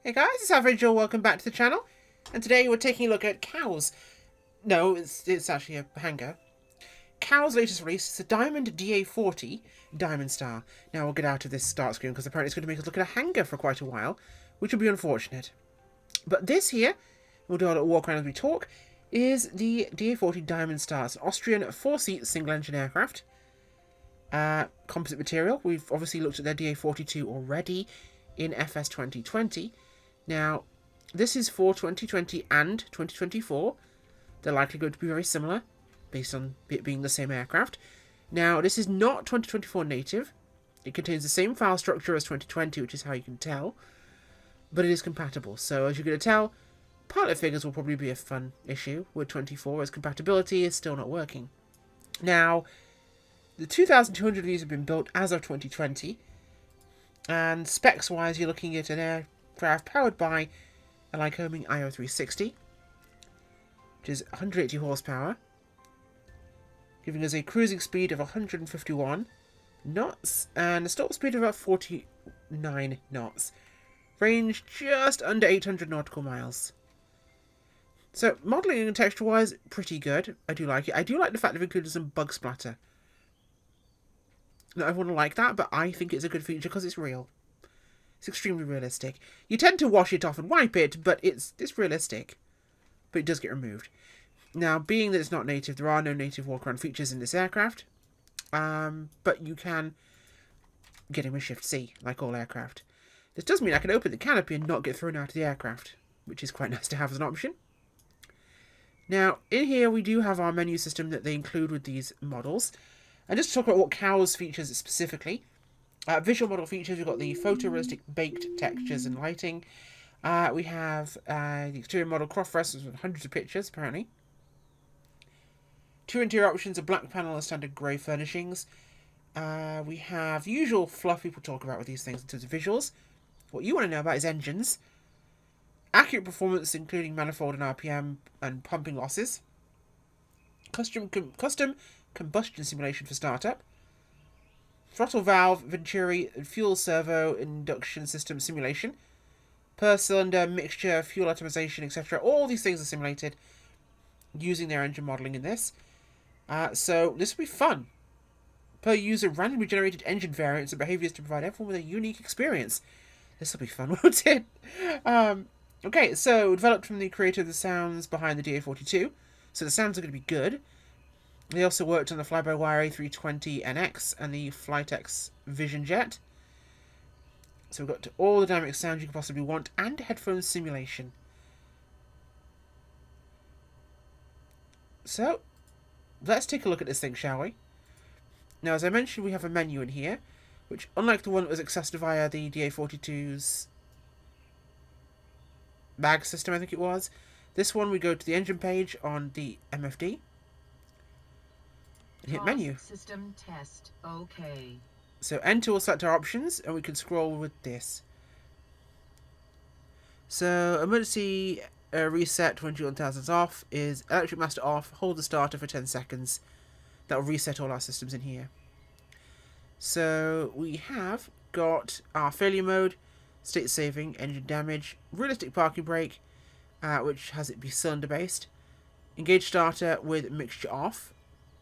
Hey guys, it's Average Joe, welcome back to the channel. And today we're taking a look at Cow's. No, it's actually a hanger. Cow's latest release is the Diamond DA40 Diamond Star. Now we'll get out of this start screen because apparently it's going to make us look at a hanger for quite a while, which will be unfortunate. But this here, we'll do a little walk around as we talk, is the DA40 Diamond Star. It's an Austrian 4-seat single-engine aircraft. Composite material. We've obviously looked at their DA42 already in FS 2020. Now, this is for 2020 and 2024. They're likely going to be very similar, based on it being the same aircraft. Now, this is not 2024 native. It contains the same file structure as 2020, which is how you can tell. But it is compatible. So, as you're going to tell, pilot figures will probably be a fun issue with 24, as compatibility is still not working. Now, the 2,200 of these have been built as of 2020. And specs-wise, you're looking at an aircraft powered by a Lycoming IO360, which is 180 horsepower, giving us a cruising speed of 151 knots and a stall speed of about 49 knots. Range just under 800 nautical miles. So, modelling and texture-wise, pretty good. I do like it. I do like the fact they've included some bug splatter. Not everyone will like that, but I think it's a good feature because it's real. It's extremely realistic. You tend to wash it off and wipe it, but it's realistic. But it does get removed. Now, being that it's not native, there are no native walk-around features in this aircraft. But you can get in with Shift C, like all aircraft. This does mean I can open the canopy and not get thrown out of the aircraft, which is quite nice to have as an option. Now, in here we do have our menu system that they include with these models. And just to talk about what Cow's features specifically. Visual model features, we've got the photorealistic baked textures and lighting. We have the exterior model cloth rests with hundreds of pictures, apparently. Two interior options, a black panel and standard grey furnishings. We have the usual fluff people talk about with these things in terms of visuals. What you want to know about is engines. Accurate performance, including manifold and RPM and pumping losses. Custom combustion simulation for startup. Throttle valve, venturi, fuel servo, induction system simulation. Per cylinder, mixture, fuel atomization, etc. All these things are simulated using their engine modelling in this. So this will be fun. Per user, randomly generated engine variants and behaviours to provide everyone with a unique experience. This will be fun, won't it? Okay, so developed from the creator of the sounds behind the DA42. So the sounds are going to be good. They also worked on the fly-by-wire A320NX and the Flytex Vision Jet. So we've got all the dynamic sounds you could possibly want and headphone simulation. So, let's take a look at this thing, shall we? Now, as I mentioned, we have a menu in here, which, unlike the one that was accessed via the DA42's bag system, I think it was, this one we go to the engine page on the MFD. And hit menu. System test. Okay. So enter will select our options, and we can scroll with this. So emergency reset when G 1000's off is electric master off. Hold the starter for 10 seconds. That will reset all our systems in here. So we have got our failure mode, state saving, engine damage, realistic parking brake, which has it be cylinder based. Engage starter with mixture off.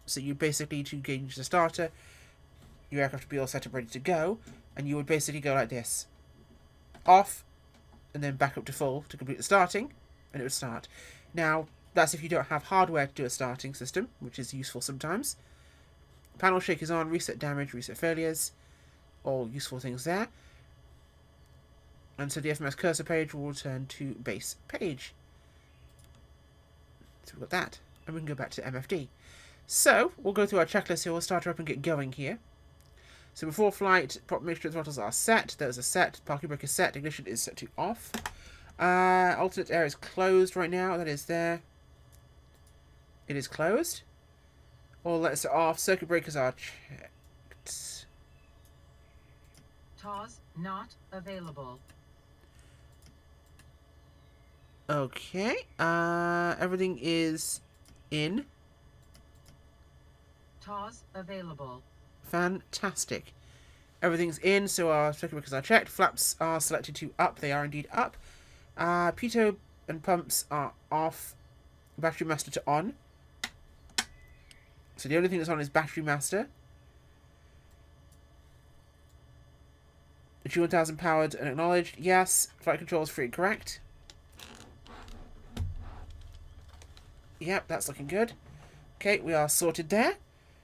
So you basically, to engage the starter, your aircraft would be all set up ready to go, and you would basically go like this. Off, and then back up to full to complete the starting, and it would start. Now, that's if you don't have hardware to do a starting system, which is useful sometimes. Panel shake is on, reset damage, reset failures, all useful things there. And so the FMS cursor page will return to base page. So we've got that, and we can go back to MFD. So, we'll go through our checklist here. We'll start her up and get going here. So, before flight, prop mixture and throttles are set. Those are set. Parking brake is set. Ignition is set to off. Alternate air is closed right now. That is there. It is closed. All lights are off. Circuit breakers are checked. TOS not available. Okay. Everything is in. TOS available. Fantastic. Everything's in, so our circuit breakers are checked. Flaps are selected to up. They are indeed up. Pitot and pumps are off. Battery master to on. So the only thing that's on is battery master. G1000 powered and acknowledged. Yes. Flight controls free and correct. Yep, that's looking good. Okay, we are sorted there.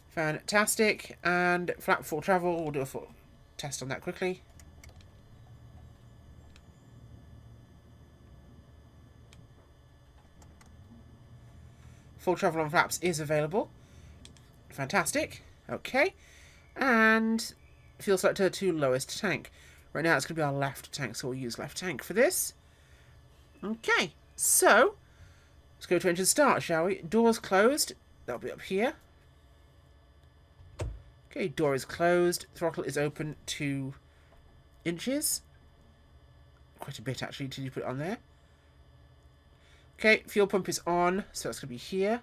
Fantastic. And flap full travel. We'll do a full test on that quickly. Full travel on flaps is available. Fantastic. Okay. And fuel selector to lowest tank. Right now it's going to be our left tank, so we'll use left tank for this. Okay. So, let's go to engine start, shall we? Doors closed. That'll be up here. Okay, door is closed. Throttle is open 2 inches. Quite a bit, actually, until you put it on there. Okay, fuel pump is on, so that's going to be here.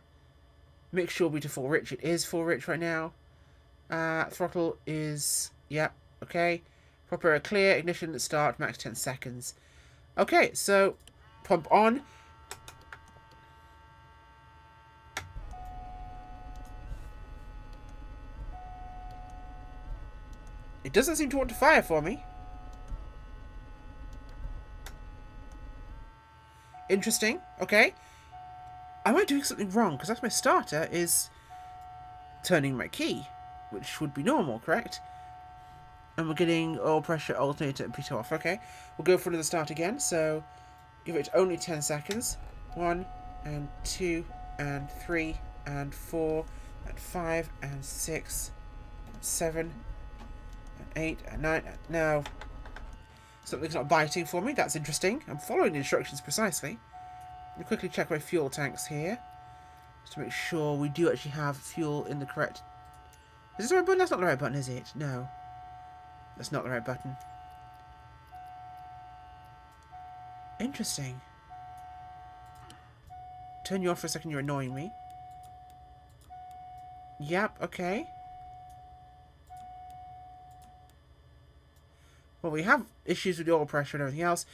Make sure we to full rich. It is full rich right now. Throttle is, yeah, okay. Proper air clear, ignition start, max 10 seconds. Okay, so pump on. It doesn't seem to want to fire for me. Interesting. Okay. Am I doing something wrong? Because that's my starter is turning my key, which would be normal, correct? And we're getting oil pressure, alternator, and pitot off. Okay. We'll go for another start again. So give it only 10 seconds. 1 and 2 and 3 and 4 and 5 and 6 and 7 and 8 and 9. No. Something's not biting for me. That's interesting. I'm following the instructions precisely. I'll quickly check my fuel tanks here, just to make sure we do actually have fuel in the correct... Is this the right button? That's not the right button, is it? No. That's not the right button. Interesting. Turn you off for a second, you're annoying me. Yep, okay. Well, we have issues with the oil pressure and everything else.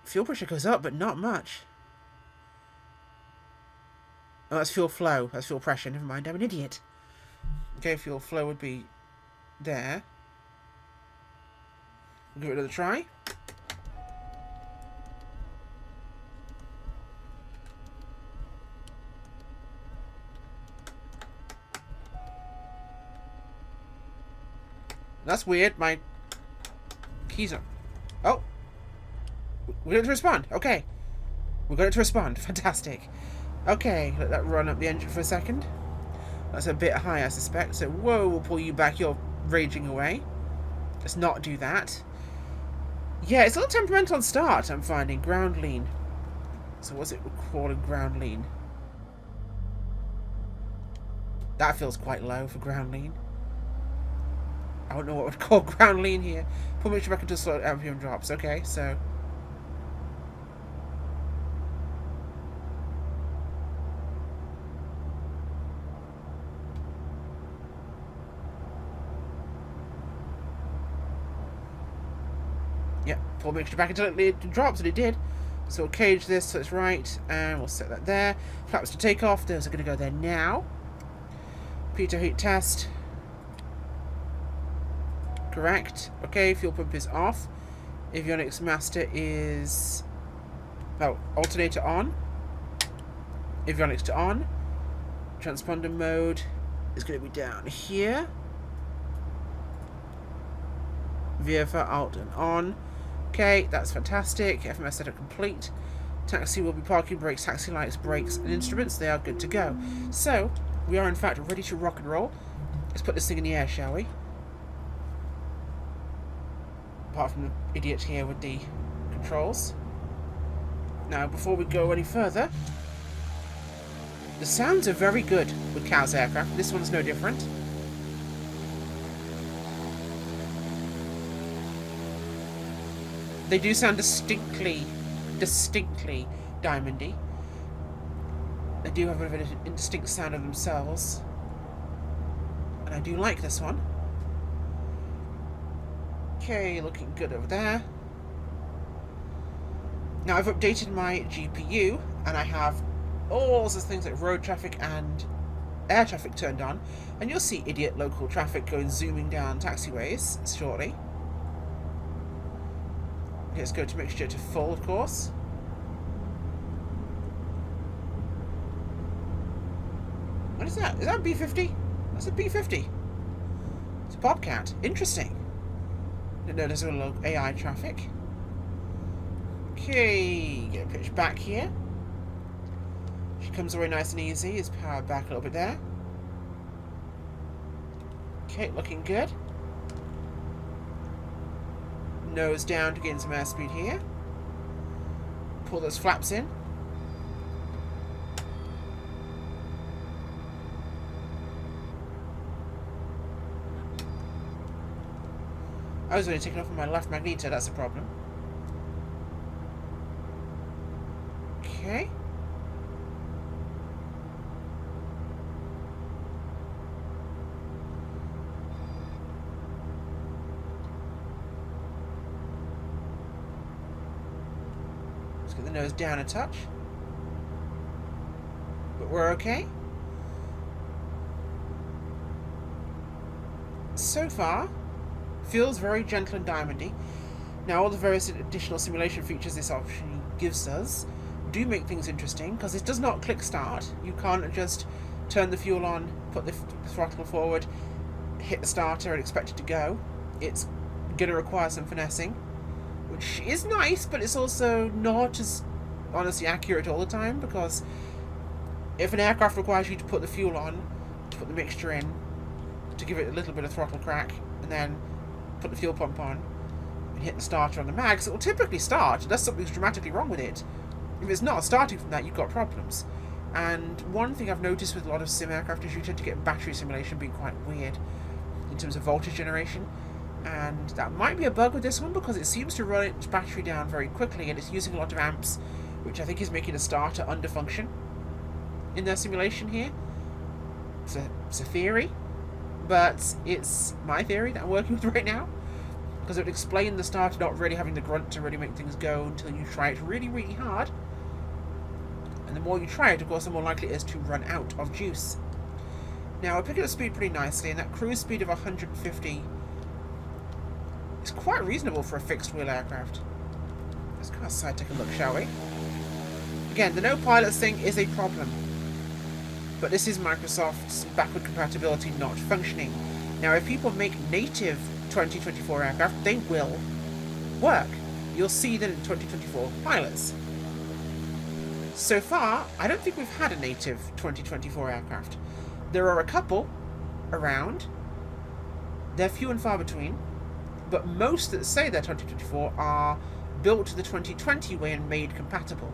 Fuel pressure goes up, but not much. Oh, that's fuel flow. That's fuel pressure. Never mind, I'm an idiot. Okay, fuel flow would be there. We'll give it another try. That's weird. My keys are... Oh! We got it to respond. Okay. We got it to respond. Fantastic. Okay, let that run up the engine for a second. That's a bit high, I suspect. So, whoa, we'll pull you back. You're raging away. Let's not do that. Yeah, it's a little temperamental on start, I'm finding. Ground lean. So what's it calling ground lean? That feels quite low for ground lean. I don't know what we'd call ground lean here. Pull me back into slow RPM drops. Okay, so... yeah, pull mixture back until it drops, and it did. So we'll cage this so it's right, and we'll set that there. Flaps to take off, those are going to go there now. Pitot heat test. Correct. Okay, fuel pump is off. Avionics master is... oh, alternator on. Avionics to on. Transponder mode is going to be down here. VFR alt and on. Okay, that's fantastic. FMS setup complete. Taxi will be parking brakes, taxi lights, brakes, and instruments. They are good to go. So, we are in fact ready to rock and roll. Let's put this thing in the air, shall we? Apart from the idiot here with the controls. Now, before we go any further, the sounds are very good with CAOS aircraft. This one's no different. They do sound distinctly Diamond-y. They do have a bit of an indistinct sound of themselves. And I do like this one. Okay, looking good over there. Now I've updated my GPU and I have all sorts of things like road traffic and air traffic turned on, and you'll see idiot local traffic going zooming down taxiways shortly. Let's go to mixture to full, of course. What is that? Is that a B50? That's a B50. It's a Bobcat. Interesting. Didn't know there's a little AI traffic. Okay, get a pitch back here. She comes away nice and easy. Is powered back a little bit there. Okay, looking good. Nose down to gain some airspeed here. Pull those flaps in. I was only taking off on my left magneto, that's a problem. Okay. Let's get the nose down a touch. But we're okay. So far, feels very gentle and diamondy. Now, all the various additional simulation features this option gives us do make things interesting, because it does not click start. You can't just turn the fuel on, put the throttle forward, hit the starter and expect it to go. It's going to require some finessing, which is nice, but it's also not as honestly accurate all the time, because if an aircraft requires you to put the fuel on, to put the mixture in, to give it a little bit of throttle crack, and then put the fuel pump on and hit the starter on the mags, it will typically start unless something's dramatically wrong with it. If it's not starting from that, you've got problems. And one thing I've noticed with a lot of sim aircraft is you tend to get battery simulation being quite weird in terms of voltage generation, and that might be a bug with this one, because it seems to run its battery down very quickly and it's using a lot of amps, which I think is making the starter underfunction in their simulation here. It's a theory, but it's my theory that I'm working with right now, because it would explain the starter not really having the grunt to really make things go until you try it really, really hard. And the more you try it, of course, the more likely it is to run out of juice. Now, I pick up the speed pretty nicely, and that cruise speed of 150 is quite reasonable for a fixed-wheel aircraft. Let's go outside, take a look, shall we? Again, the no pilots thing is a problem, but this is Microsoft's backward compatibility not functioning. Now, if people make native 2024 aircraft, they will work. You'll see them in 2024 pilots. So far, I don't think we've had a native 2024 aircraft. There are a couple around. They're few and far between, but most that say they're 2024 are built to the 2020 way and made compatible.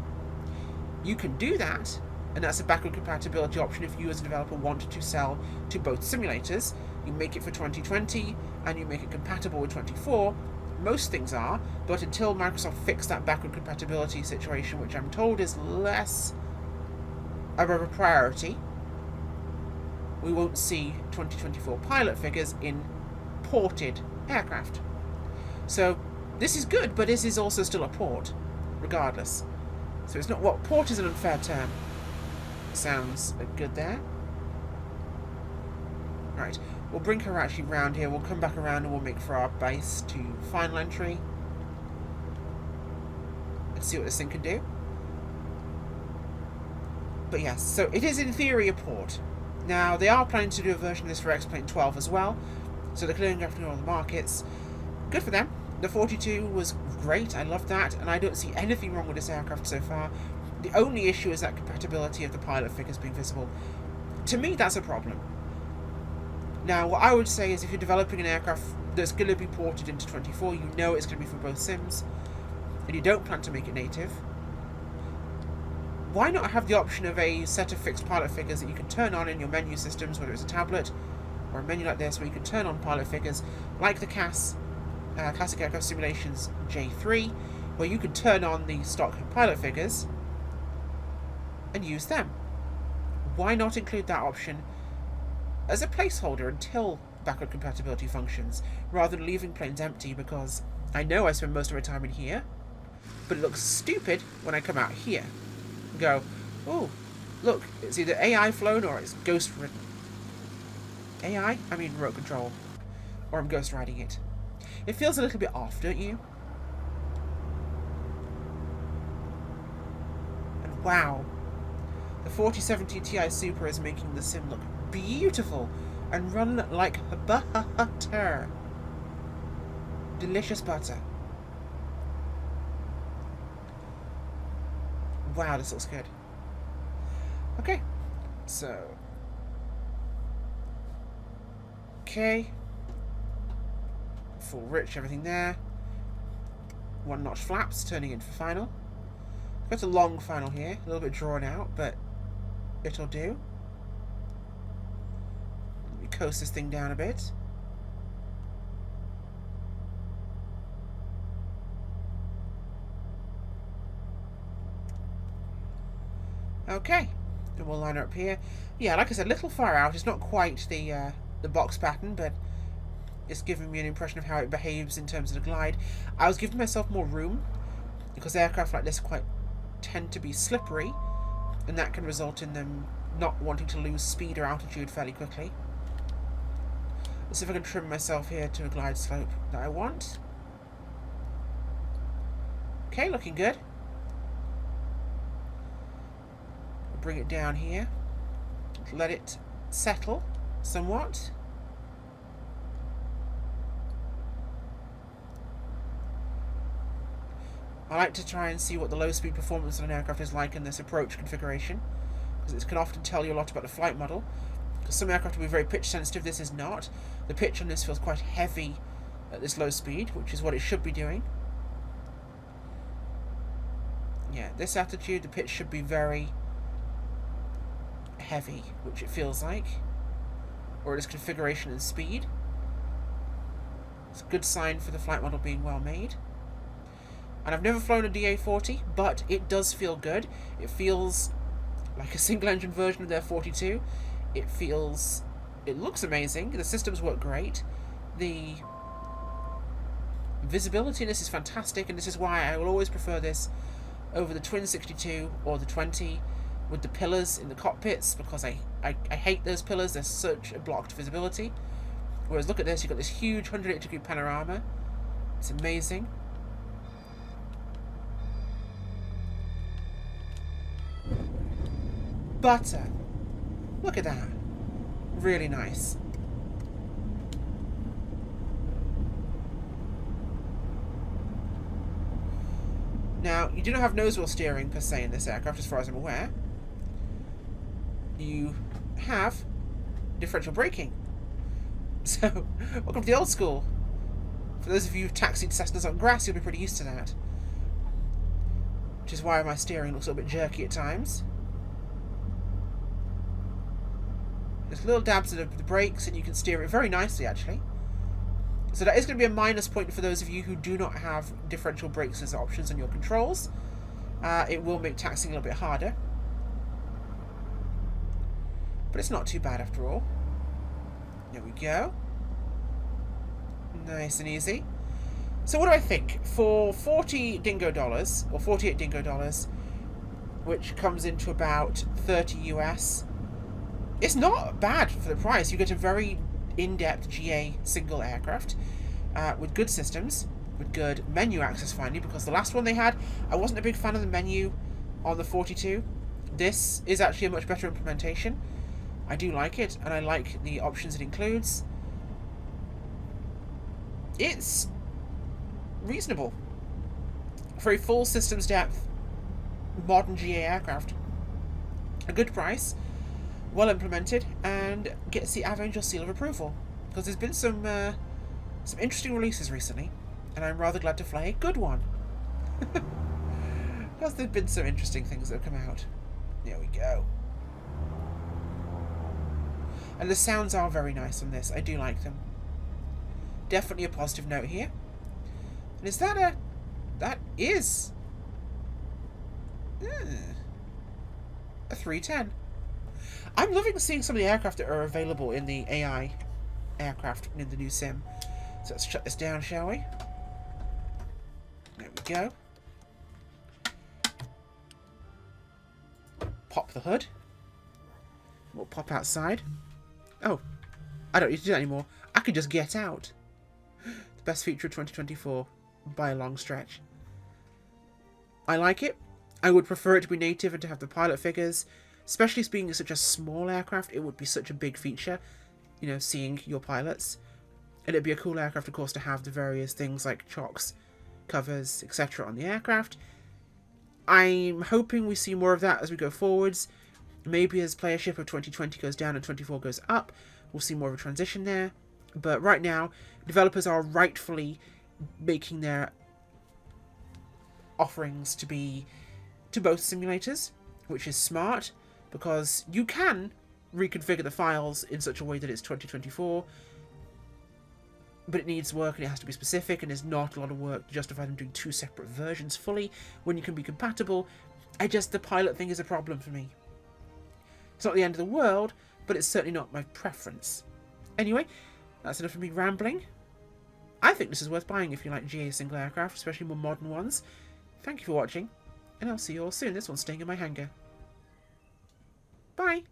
You can do that, and that's a backward compatibility option if you as a developer want to sell to both simulators. You make it for 2020 and you make it compatible with 24. Most things are, but until Microsoft fix that backward compatibility situation, which I'm told is less of a priority, we won't see 2024 pilot figures in ported aircraft. So this is good, but this is also still a port, regardless. So it's not what port is an unfair term. Sounds good there. Right, we'll bring her actually round here. We'll come back around and we'll make for our base to final entry. Let's see what this thing can do. But yes, so it is in theory a port. Now, they are planning to do a version of this for X-Plane 12 as well, so they're clearing up all the markets. Good for them. The 42 was great, I loved that, and I don't see anything wrong with this aircraft so far. The only issue is that compatibility of the pilot figures being visible. To me, that's a problem. Now, what I would say is if you're developing an aircraft that's going to be ported into 24, you know it's going to be for both sims, and you don't plan to make it native, why not have the option of a set of fixed pilot figures that you can turn on in your menu systems, whether it's a tablet or a menu like this, where you can turn on pilot figures, like the CAS, Classic Aircraft Simulations J3, where you can turn on the stock pilot figures and use them. why not include that option as a placeholder until backward compatibility functions, rather than leaving planes empty, because I know I spend most of my time in here, but it looks stupid when I come out here and go, oh, look, it's either AI flown or it's ghost ridden. AI? I mean remote control. Or I'm ghost riding it. It feels a little bit off, don't you? And wow, the 4070 Ti Super is making the sim look beautiful and run like butter. Delicious butter. Wow, this looks good. Okay, so... okay. Full rich, everything there. One notch flaps, turning into final. Got a long final here, a little bit drawn out, but it'll do. Let me coast this thing down a bit. Okay, and we'll line her up here. Yeah, like I said, a little far out. It's not quite the box pattern, but it's giving me an impression of how it behaves in terms of the glide. I was giving myself more room because aircraft like this tend to be slippery, and that can result in them not wanting to lose speed or altitude fairly quickly. Let's see if I can trim myself here to a glide slope that I want. Okay, looking good. Bring it down here. Let it settle somewhat. I like to try and see what the low speed performance of an aircraft is like in this approach configuration, because it can often tell you a lot about the flight model. Because some aircraft will be very pitch sensitive, this is not. The pitch on this feels quite heavy at this low speed, which is what it should be doing. Yeah, this altitude, the pitch should be very heavy, which it feels like, or its configuration and speed. It's a good sign for the flight model being well made. And I've never flown a DA40, but it does feel good. It feels like a single engine version of their 42. It looks amazing. The systems work great. The visibility in this is fantastic, and this is why I will always prefer this over the Twin 62 or the 20 with the pillars in the cockpits, because I hate those pillars. They're such a blocked visibility. Whereas look at this, you've got this huge 180-degree panorama. It's amazing. Butter. Look at that. Really nice. Now, you do not have nose wheel steering per se in this aircraft, as far as I'm aware. You have differential braking. So, welcome to the old school. For those of you who've taxied Cessnas on grass, you'll be pretty used to that. Which is why my steering looks a little bit jerky at times. There's little dabs of the brakes, and you can steer it very nicely, actually. So that is going to be a minus point for those of you who do not have differential brakes as options on your controls. It will make taxiing a little bit harder. But it's not too bad after all. There we go. Nice and easy. So what do I think? For $40 dingo dollars, or $48 dingo dollars, which comes into about 30 US, it's not bad for the price. You get a very in-depth GA single aircraft with good systems, with good menu access finally, because the last one they had, I wasn't a big fan of the menu on the 42. This is actually a much better implementation. I do like it, and I like the options it includes. It's reasonable for a full systems depth modern GA aircraft. A good price, well implemented, and gets the Avangel seal of approval, because there's been some interesting releases recently, and I'm rather glad to fly a good one. Because there've been some interesting things that have come out. There we go. And the sounds are very nice on this. I do like them. Definitely a positive note here. And is that a... that is... a 310. I'm loving seeing some of the aircraft that are available in the AI aircraft in the new sim. So let's shut this down, shall we? There we go. Pop the hood. We'll pop outside. Oh, I don't need to do that anymore. I can just get out. The best feature of 2024 by a long stretch. I like it. I would prefer it to be native and to have the pilot figures. Especially being such a small aircraft, it would be such a big feature, you know, seeing your pilots. And it'd be a cool aircraft, of course, to have the various things like chocks, covers, etc. on the aircraft. I'm hoping we see more of that as we go forwards. Maybe as playership of 2020 goes down and 24 goes up, we'll see more of a transition there. But right now, developers are rightfully making their offerings to be to both simulators, which is smart, because you can reconfigure the files in such a way that it's 2024, but it needs work and it has to be specific, and there's not a lot of work to justify them doing two separate versions fully when you can be compatible. The pilot thing is a problem for me. It's not the end of the world, but it's certainly not my preference. Anyway, that's enough of me rambling. I think this is worth buying if you like GA single aircraft, especially more modern ones. Thank you for watching, and I'll see you all soon. This one's staying in my hangar. Bye!